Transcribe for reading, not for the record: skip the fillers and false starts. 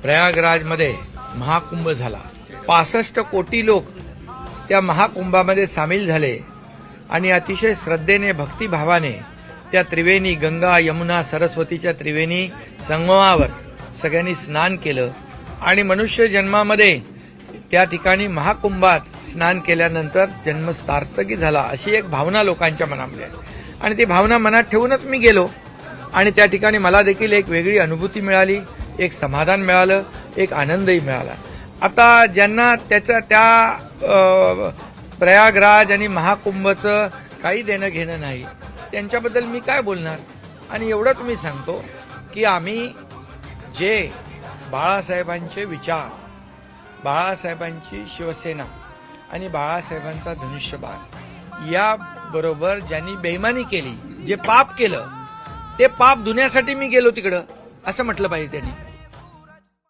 प्रयागराजमध्ये महाकुंभ झाला. 65 कोटी लोक त्या महाकुंभामध्ये सामील झाले आणि अतिशय श्रद्धेने भक्तिभावाने त्या त्रिवेणी गंगा यमुना सरस्वतीच्या त्रिवेणी संगमावर सगळ्यांनी स्नान केलं आणि मनुष्य जन्मामध्ये त्या ठिकाणी महाकुंभात स्नान केल्यानंतर जन्म सार्थकी झाला अशी एक भावना लोकांच्या मनामध्ये आहे. आणि ती भावना मनात ठेवूनच मी गेलो आणि त्या ठिकाणी मला देखील एक वेगळी अनुभूती मिळाली, एक समाधान मिळालं, एक आनंदही मिळाला. आता ज्यांना त्या प्रयागराज आणि महाकुंभचं काही देणं घेणं नाही त्यांच्याबद्दल मी काय बोलणार. आणि एवढंच मी सांगतो की आम्ही जे बाळासाहेबांचे विचार, बाळासाहेबांची शिवसेना आणि बाळासाहेबांचा धनुष्यबाण याबरोबर ज्यांनी बेईमानी केली, जे पाप केलं ते पाप धुण्यासाठी मी गेलो तिकडं असं म्हटलं पाहिजे त्यांनी.